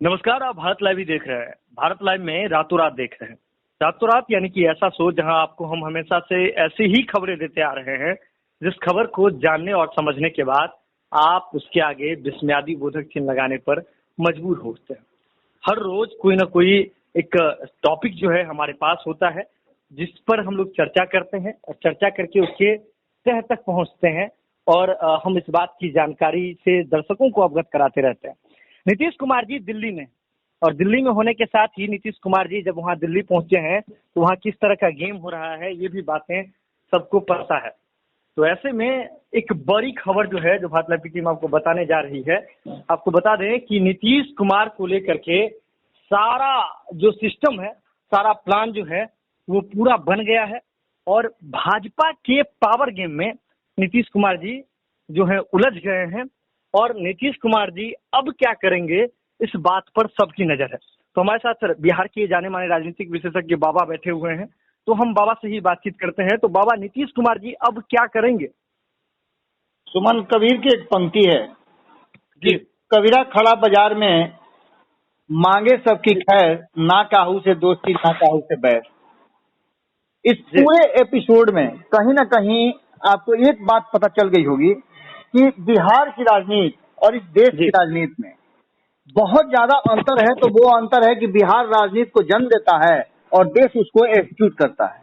नमस्कार, आप भारत लाइव ही देख रहे हैं। भारत लाइव में रातों रात देख रहे हैं। रातों रात यानी कि ऐसा शो जहां आपको हम हमेशा से ऐसी ही खबरें देते आ रहे हैं जिस खबर को जानने और समझने के बाद आप उसके आगे विस्मयादि बोधक चिन्ह लगाने पर मजबूर होते हैं। हर रोज कोई ना कोई एक टॉपिक जो है हमारे पास होता है जिस पर हम लोग चर्चा करते हैं और चर्चा करके उसके तह तक पहुंचते हैं और हम इस बात की जानकारी से दर्शकों को अवगत कराते रहते हैं। नीतीश कुमार जी दिल्ली में, और दिल्ली में होने के साथ ही नीतीश कुमार जी जब वहां दिल्ली पहुंचे हैं तो वहां किस तरह का गेम हो रहा है ये भी बातें सबको पता है। तो ऐसे में एक बड़ी खबर जो है जो भारत लाइव की टीम आपको बताने जा रही है, आपको बता दें कि नीतीश कुमार को लेकर के सारा जो सिस्टम है, सारा प्लान जो है वो पूरा बन गया है और भाजपा के पावर गेम में नीतीश कुमार जी जो है उलझ गए हैं और नीतीश कुमार जी अब क्या करेंगे इस बात पर सबकी नजर है। तो हमारे साथ बिहार के जाने माने राजनीतिक विशेषज्ञ बाबा बैठे हुए हैं, तो हम बाबा से ही बातचीत करते हैं। तो बाबा, नीतीश कुमार जी अब क्या करेंगे? सुमन कबीर की एक पंक्ति है जी। कबीरा खड़ा बाजार में मांगे सबकी खैर, ना काहू से दोस्ती ना काहू से बैर। इस पूरे एपिसोड में कहीं ना कहीं आपको एक बात पता चल गई होगी कि बिहार की राजनीति और इस देश की राजनीति में बहुत ज्यादा अंतर है। तो वो अंतर है कि बिहार राजनीति को जन्म देता है और देश उसको एग्जीक्यूट करता है।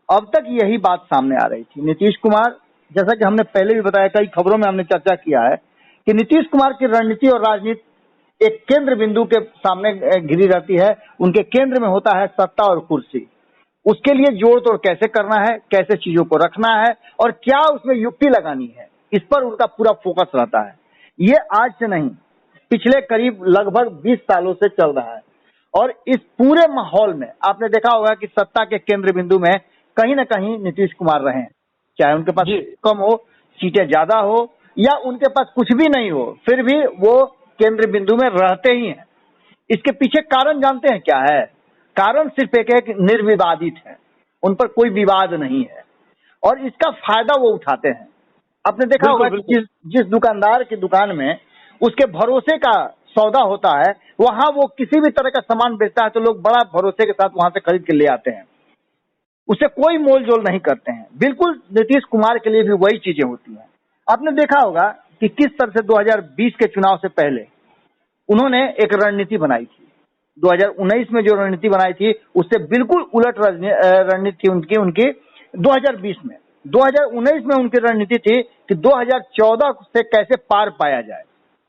अब तक यही बात सामने आ रही थी। नीतीश कुमार, जैसा कि हमने पहले भी बताया, कई खबरों में हमने चर्चा किया है कि नीतीश कुमार की रणनीति और राजनीति एक केंद्र बिंदु के सामने घिरी रहती है। उनके केंद्र में होता है सत्ता और कुर्सी। उसके लिए जोड़ तोड़ कैसे करना है, कैसे चीजों को रखना है और क्या उसमें युक्ति लगानी है, इस पर उनका पूरा फोकस रहता है। ये आज से नहीं, पिछले करीब लगभग 20 सालों से चल रहा है। और इस पूरे माहौल में आपने देखा होगा कि सत्ता के केंद्र बिंदु में कहीं ना कहीं नीतीश कुमार रहे, चाहे उनके पास कम हो, सीटें ज्यादा हो या उनके पास कुछ भी नहीं हो, फिर भी वो केंद्र बिंदु में रहते ही हैं। इसके पीछे कारण जानते हैं क्या है? कारण सिर्फ एक है कि निर्विवादित है, उन पर कोई विवाद नहीं है और इसका फायदा वो उठाते हैं। आपने देखा होगा कि जिस दुकानदार की दुकान में उसके भरोसे का सौदा होता है, वहां वो किसी भी तरह का सामान बेचता है तो लोग बड़ा भरोसे के साथ वहां से खरीद के ले आते हैं, उसे कोई मोल जोल नहीं करते हैं। बिल्कुल नीतीश कुमार के लिए भी वही चीजें होती हैं। आपने देखा होगा कि किस तरह से 2020 के चुनाव से पहले उन्होंने एक रणनीति बनाई थी। 2019 में जो रणनीति बनाई थी उससे बिल्कुल उलट रणनीति उनकी 2020 में। 2019 में उनकी रणनीति थी कि 2014 से कैसे पार पाया जाए।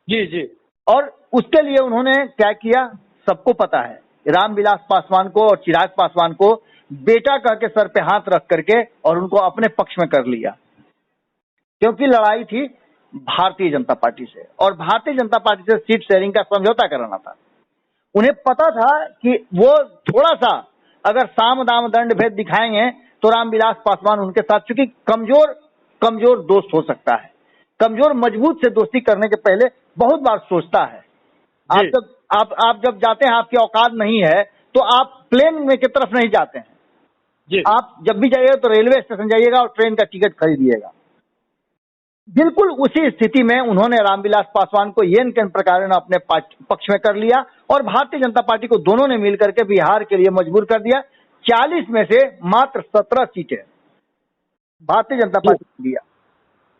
जी जी। और उसके लिए उन्होंने क्या किया सबको पता है। रामविलास पासवान को और चिराग पासवान को बेटा कह के सर पे हाथ रख करके और उनको अपने पक्ष में कर लिया, क्योंकि लड़ाई थी भारतीय जनता पार्टी से और भारतीय जनता पार्टी से सीट शेयरिंग का समझौता कराना था। उन्हें पता था कि वो थोड़ा सा अगर साम दाम दंड भेद दिखाएंगे तो रामविलास पासवान उनके साथ, चूंकि कमजोर दोस्त हो सकता है, कमजोर मजबूत से दोस्ती करने के पहले बहुत बार सोचता है। आप जब जाते हैं, आपकी औकात नहीं है तो आप प्लेन में की तरफ नहीं जाते हैं जी। आप जब भी जाइएगा तो रेलवे स्टेशन जाइएगा और ट्रेन का टिकट खरीदिएगा। बिल्कुल उसी स्थिति में उन्होंने रामविलास पासवान को येन केन प्रकार अपने पक्ष में कर लिया और भारतीय जनता पार्टी को दोनों ने मिलकर के बिहार के लिए मजबूर कर दिया। 40 में से मात्र 17 सीटें भारतीय जनता पार्टी ने दिया।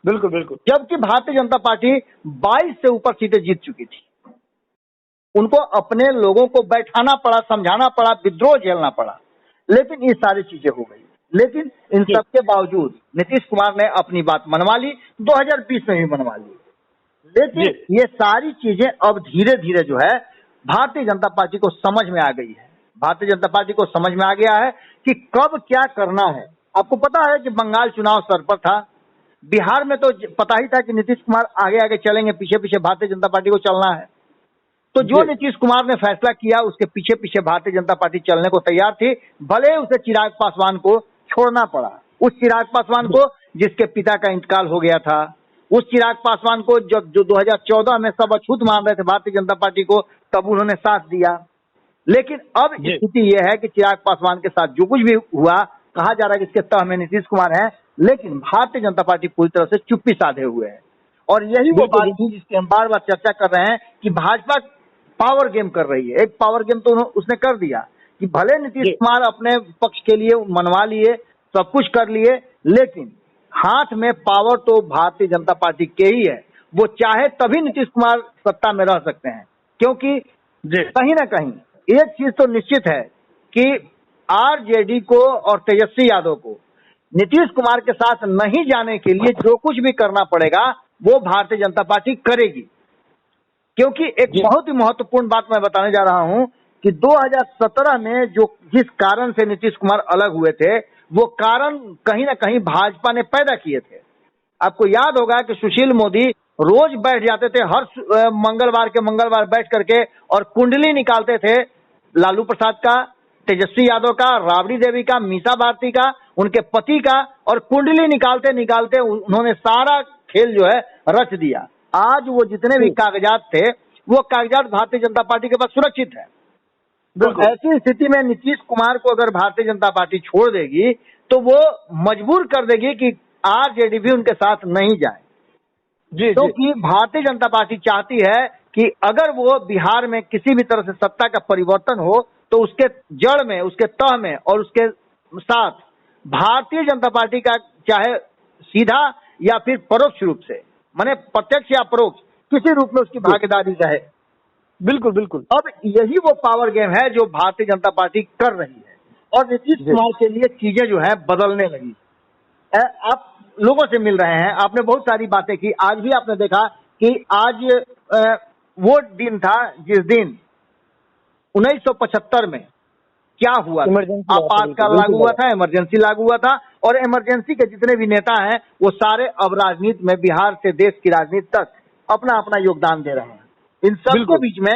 बिल्कुल बिल्कुल। जबकि भारतीय जनता पार्टी 22 से ऊपर सीटें जीत चुकी थी। उनको अपने लोगों को बैठाना पड़ा, समझाना पड़ा, विद्रोह झेलना पड़ा, लेकिन ये सारी चीजें हो गई। लेकिन इन सब के बावजूद नीतीश कुमार ने अपनी बात मनवा ली, 2020 में भी मनवा ली। लेकिन ये सारी चीजें अब धीरे धीरे जो है भारतीय जनता पार्टी को समझ में आ गई है। भारतीय जनता पार्टी को समझ में आ गया है कि कब क्या करना है। आपको पता है कि बंगाल चुनाव सर पर था, बिहार में तो पता ही था कि नीतीश कुमार आगे आगे चलेंगे, पीछे पीछे भारतीय जनता पार्टी को चलना है। तो जो नीतीश कुमार ने फैसला किया उसके पीछे पीछे भारतीय जनता पार्टी चलने को तैयार थी, भले उसे चिराग पासवान को छोड़ना पड़ा। उस चिराग पासवान को जिसके पिता का इंतकाल हो गया था, उस चिराग पासवान को जो 2014 में सब अछूत मान रहे थे भारतीय जनता पार्टी को, तब उन्होंने साथ दिया। लेकिन अब स्थिति यह है कि चिराग पासवान के साथ जो कुछ भी हुआ, कहा जा रहा है कि इसके तह में नीतीश कुमार है, लेकिन भारतीय जनता पार्टी पूरी तरह से चुप्पी साधे हुए है। और यही वो बात थी जिसकी हम बार बार चर्चा कर रहे हैं कि भाजपा पावर गेम कर रही है। एक पावर गेम तो उसने कर दिया कि भले नीतीश कुमार अपने पक्ष के लिए मनवा लिए, सब कुछ कर लिए, लेकिन हाथ में पावर तो भारतीय जनता पार्टी के ही है। वो चाहे तभी नीतीश कुमार सत्ता में रह सकते हैं, क्योंकि कहीं ना कहीं एक चीज तो निश्चित है कि आरजेडी को और तेजस्वी यादव को नीतीश कुमार के साथ नहीं जाने के लिए जो कुछ भी करना पड़ेगा वो भारतीय जनता पार्टी करेगी। क्योंकि एक बहुत ही महत्वपूर्ण बात मैं बताने जा रहा हूं कि 2017 में जो जिस कारण से नीतीश कुमार अलग हुए थे, वो कारण कहीं ना कहीं भाजपा ने पैदा किए थे। आपको याद होगा कि सुशील मोदी रोज बैठ जाते थे, हर मंगलवार बैठ करके और कुंडली निकालते थे लालू प्रसाद का, तेजस्वी यादव का, राबड़ी देवी का, मीसा भारती का, उनके पति का, और कुंडली निकालते निकालते उन्होंने सारा खेल जो है रच दिया। आज वो जितने भी कागजात थे वो कागजात भारतीय जनता पार्टी के पास सुरक्षित है। तो ऐसी स्थिति में नीतीश कुमार को अगर भारतीय जनता पार्टी छोड़ देगी तो वो मजबूर कर देगी कि आरजेडी भी उनके साथ नहीं जाए। क्योंकि भारतीय जनता पार्टी चाहती है कि अगर वो बिहार में किसी भी तरह से सत्ता का परिवर्तन हो तो उसके जड़ में, उसके तह में और उसके साथ भारतीय जनता पार्टी का चाहे सीधा या फिर परोक्ष रूप से, माने प्रत्यक्ष या परोक्ष, किसी रूप में उसकी भागीदारी रहे। बिल्कुल बिल्कुल। अब यही वो पावर गेम है जो भारतीय जनता पार्टी कर रही है और नीतीश कुमार के लिए चीजें जो है बदलने लगी। आप लोगों से मिल रहे हैं, आपने बहुत सारी बातें की। आज भी आपने देखा कि आज वो दिन था जिस दिन 1975 में क्या हुआ, आपातकाल लागू हुआ था, इमरजेंसी लागू हुआ था, और इमरजेंसी के जितने भी नेता हैं वो सारे अब राजनीति में, बिहार से देश की राजनीति तक अपना अपना योगदान दे रहे हैं। इन सबके बीच में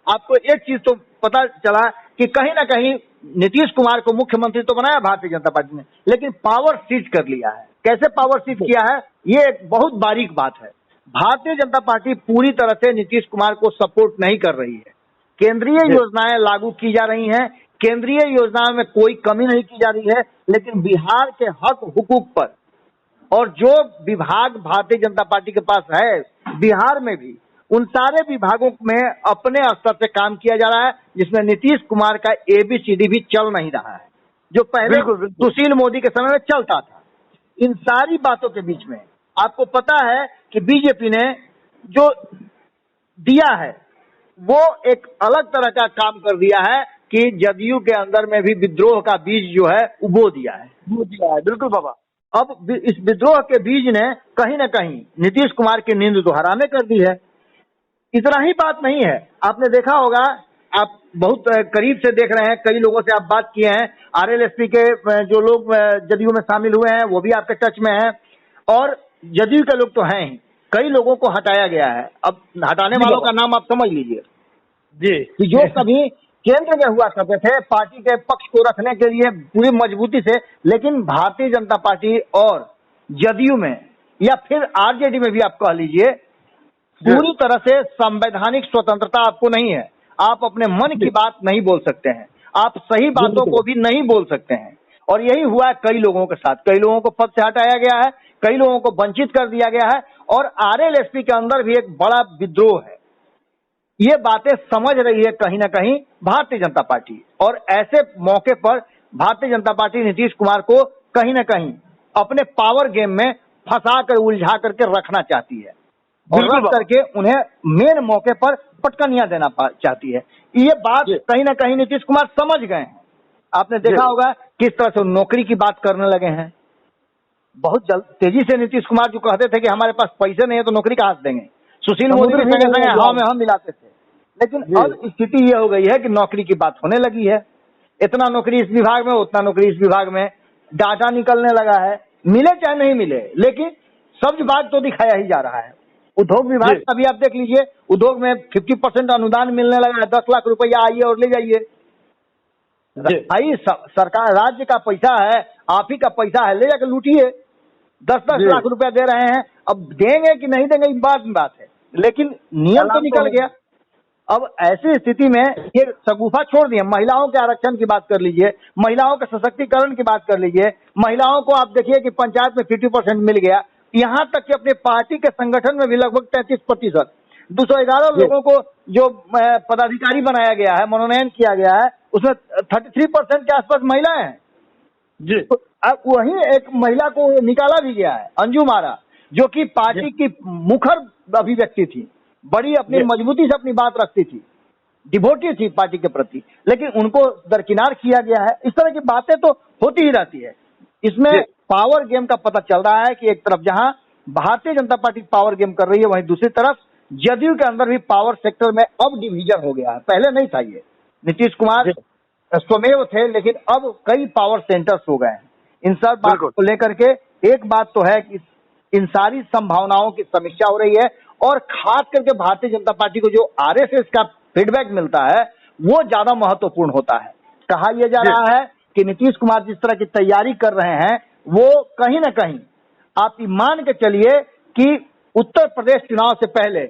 आपको एक चीज तो पता चला कि कहीं ना कहीं नीतीश कुमार को मुख्यमंत्री तो बनाया भारतीय जनता पार्टी ने, लेकिन पावर सीज कर लिया है। कैसे पावर सीज किया है, ये एक बहुत बारीक बात है। भारतीय जनता पार्टी पूरी तरह से नीतीश कुमार को सपोर्ट नहीं कर रही है। केंद्रीय योजनाएं लागू की जा रही हैं, केंद्रीय योजनाओं में कोई कमी नहीं की जा रही है, लेकिन बिहार के हक हुकूक पर और जो विभाग भारतीय जनता पार्टी के पास है बिहार में भी, उन सारे विभागों में अपने स्तर से काम किया जा रहा है, जिसमें नीतीश कुमार का ABCD भी चल नहीं रहा है, जो पहले सुशील मोदी के समय में चलता था। इन सारी बातों के बीच में आपको पता है कि बीजेपी ने जो दिया है वो एक अलग तरह का काम कर दिया है कि जदयू के अंदर में भी विद्रोह का बीज जो है वो दिया है। बिल्कुल बाबा। अब इस विद्रोह के बीज ने कहीं ना कहीं नीतीश कुमार की नींद तो हरामे कर दी है। इतना ही बात नहीं है, आपने देखा होगा, आप बहुत करीब से देख रहे हैं, कई लोगों से आप बात किए हैं, RLSP के जो लोग जदयू में शामिल हुए हैं वो भी आपके टच में हैं, और जदयू के लोग तो हैं ही, कई लोगों को हटाया गया है। अब हटाने वालों का नाम आप समझ लीजिए जी, कि जो कभी केंद्र में हुआ करते थे पार्टी के पक्ष को रखने के लिए पूरी मजबूती से, लेकिन भारतीय जनता पार्टी और जदयू में या फिर आरजेडी में भी आप कह लीजिए, पूरी तरह से संवैधानिक स्वतंत्रता आपको नहीं है। आप अपने मन की बात नहीं बोल सकते हैं, आप सही बातों को भी नहीं बोल सकते हैं, और यही हुआ है कई लोगों के साथ। कई लोगों को पद से हटाया गया है, कई लोगों को वंचित कर दिया गया है, और RLSP के अंदर भी एक बड़ा विद्रोह है। ये बातें समझ रही है कहीं ना कहीं भारतीय जनता पार्टी, और ऐसे मौके पर भारतीय जनता पार्टी नीतीश कुमार को कहीं ना कहीं अपने पावर गेम में फंसा कर, उलझा करके रखना चाहती है, और रख करके उन्हें मेन मौके पर पटकनियां देना चाहती है। ये बात कहीं ना कहीं नीतीश कुमार समझ गए हैं। आपने देखा होगा किस तरह से नौकरी की बात करने लगे हैं। बहुत जल्द तेजी से नीतीश कुमार जो कहते थे कि हमारे पास पैसे नहीं है तो नौकरी कहां से देंगे, सुशील मोदी के संगे संगे हवा में हम मिलाते थे, लेकिन अब स्थिति ये हो गई है कि नौकरी की बात होने लगी है। इतना नौकरी इस विभाग में, उतना नौकरी इस विभाग में, डाटा निकलने लगा है, मिले चाहे नहीं मिले, लेकिन सब्ज बाग तो दिखाया ही जा रहा है। उद्योग विभाग का भी आप देख लीजिए, उद्योग में 50% अनुदान मिलने लगा है, 10 लाख रुपया आइए और ले जाइए। भाई सरकार, राज्य का पैसा है, आप ही का पैसा है, ले जाकर लूटिए। 10-10 लाख रुपया दे रहे हैं, अब देंगे कि नहीं देंगे इस बात है, लेकिन नियम तो निकल गया। अब ऐसी स्थिति में ये शगुफा छोड़ दिए। महिलाओं के आरक्षण की बात कर लीजिए, महिलाओं के सशक्तिकरण की बात कर लीजिए, महिलाओं को आप देखिए कि पंचायत में 50% मिल गया, यहाँ तक कि अपने पार्टी के संगठन में भी लगभग 33%। 211 लोगों को जो पदाधिकारी बनाया गया है, मनोनयन किया गया है, उसमें 33% के आसपास महिलाएं हैं जी। तो अब वही एक महिला को निकाला भी गया है, अंजुम आरा, जो कि पार्टी की मुखर अभिव्यक्ति थी, बड़ी अपनी मजबूती से अपनी बात रखती थी, डिवोटी थी पार्टी के प्रति, लेकिन उनको दरकिनार किया गया है। इस तरह की बातें तो होती ही रहती है। इसमें पावर गेम का पता चल रहा है कि एक तरफ जहां Bharatiya Janata party power game कर रही है, वहीं दूसरी तरफ जदयू के अंदर भी पावर सेक्टर में अब डिवीजन हो गया है। पहले नहीं था ये, नीतीश कुमार स्वमेव थे, लेकिन अब कई पावर सेंटर्स हो गए हैं। इन सब बात को लेकर के एक बात तो है कि इन सारी संभावनाओं की समीक्षा हो रही है, और खास करके भारतीय जनता पार्टी को जो आरएसएस का फीडबैक मिलता है वो ज्यादा महत्वपूर्ण होता है। कहा यह जा रहा है कि नीतीश कुमार जिस तरह की तैयारी कर रहे हैं वो कहीं ना कहीं आप मान के चलिए कि उत्तर प्रदेश चुनाव से पहले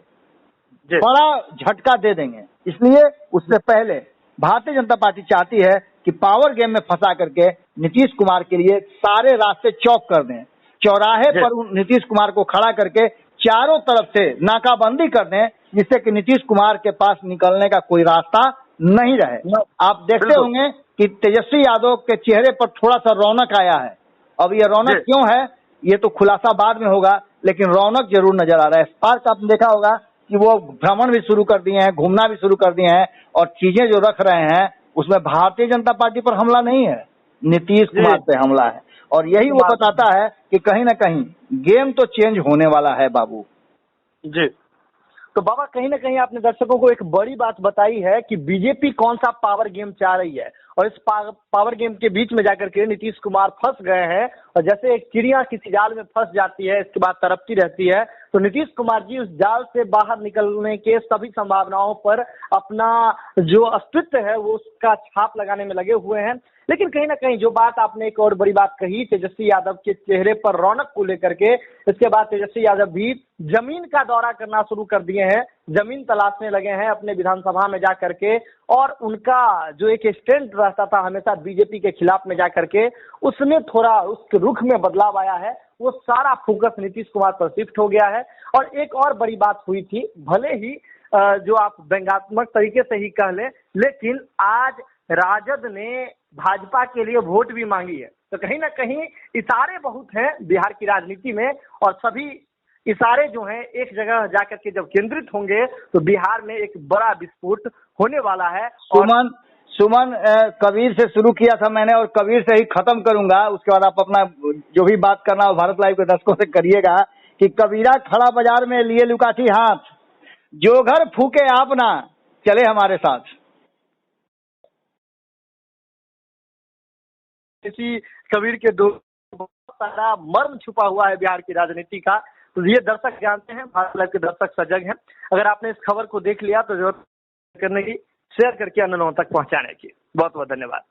बड़ा झटका दे देंगे। इसलिए उससे पहले भारतीय जनता पार्टी चाहती है कि पावर गेम में फंसा करके नीतीश कुमार के लिए सारे रास्ते चौक कर दें, चौराहे पर नीतीश कुमार को खड़ा करके चारों तरफ से नाकाबंदी कर दें, जिससे कि नीतीश कुमार के पास निकलने का कोई रास्ता नहीं रहे। आप देखते होंगे कि तेजस्वी यादव के चेहरे पर थोड़ा सा रौनक आया है। अब ये रौनक क्यों है ये तो खुलासा बाद में होगा, लेकिन रौनक जरूर नजर आ रहा है। स्पार्क आपने देखा होगा कि वो भ्रमण भी शुरू कर दिए हैं, घूमना भी शुरू कर दिए हैं, और चीजें जो रख रहे हैं उसमें भारतीय जनता पार्टी पर हमला नहीं है, नीतीश कुमार पे हमला है। और यही वो बताता है कि कहीं ना कहीं गेम तो चेंज होने वाला है बाबू जी। तो बाबा कहीं ना कहीं आपने दर्शकों को एक बड़ी बात बताई है कि बीजेपी कौन सा पावर गेम चाह रही है, और इस पावर गेम के बीच में जाकर के नीतीश कुमार फंस गए हैं। और जैसे एक चिड़िया किसी जाल में फंस जाती है, इसके बाद तड़पती रहती है, तो नीतीश कुमार जी उस जाल से बाहर निकलने के सभी संभावनाओं पर अपना जो अस्तित्व है वो उसका छाप लगाने में लगे हुए हैं। लेकिन कहीं ना कहीं जो बात आपने एक और बड़ी बात कही तेजस्वी यादव के चेहरे पर रौनक को लेकर के, इसके बाद तेजस्वी यादव भी जमीन का दौरा करना शुरू कर दिए हैं, जमीन तलाशने लगे हैं अपने विधानसभा में जा करके, और उनका जो एक स्टैंड रहता था हमेशा बीजेपी के खिलाफ में जा करके, उसमें थोड़ा उसके रुख में बदलाव आया है। वो सारा फोकस नीतीश कुमार पर शिफ्ट हो गया है। और एक और बड़ी बात हुई थी, भले ही जो आप व्यंग्यात्मक तरीके से ही कह लें, लेकिन आज राजद ने भाजपा के लिए वोट भी मांगी है। तो कहीं ना कहीं इशारे बहुत हैं बिहार की राजनीति में, और सभी इशारे जो हैं एक जगह जाकर के जब केंद्रित होंगे तो बिहार में एक बड़ा विस्फोट होने वाला है। सुमन कबीर से शुरू किया था मैंने, और कबीर से ही खत्म करूंगा। उसके बाद आप अपना जो भी बात करना हो भारत लाइव के दर्शकों से करिएगा कि कबीरा खड़ा बाजार में लिए लुकाठी हाथ, जो घर फूके आप ना चले हमारे साथ। इसी कबीर के दो बहुत सारा मर्म छुपा हुआ है बिहार की राजनीति का, तो ये दर्शक जानते हैं, भारत लाइव के दर्शक सजग हैं। अगर आपने इस खबर को देख लिया तो जरूर करने की, शेयर करके अन्य लोगों तक पहुंचाने की। बहुत बहुत धन्यवाद।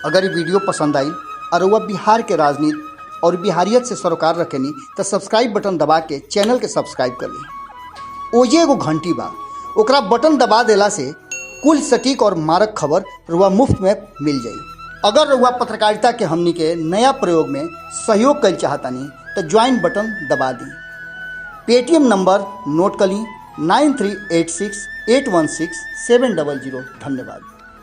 अगर ये वीडियो पसंद आई और वह बिहार के राजनीति और बिहारियत से सरोकार रखेनी तो सब्सक्राइब बटन दबा के चैनल के सब्सक्राइब कर ली। ओजे एगो घंटी बा, ओकरा बटन दबा देला से कुल सटीक और मारक खबर रुआ मुफ्त में मिल जाई। अगर रुआ पत्रकारिता के हमनी के नया प्रयोग में सहयोग कर चाहतानी तो ज्वाइन बटन दबा दी। पेटीएम नंबर नोट कर ली 9386816700। धन्यवाद।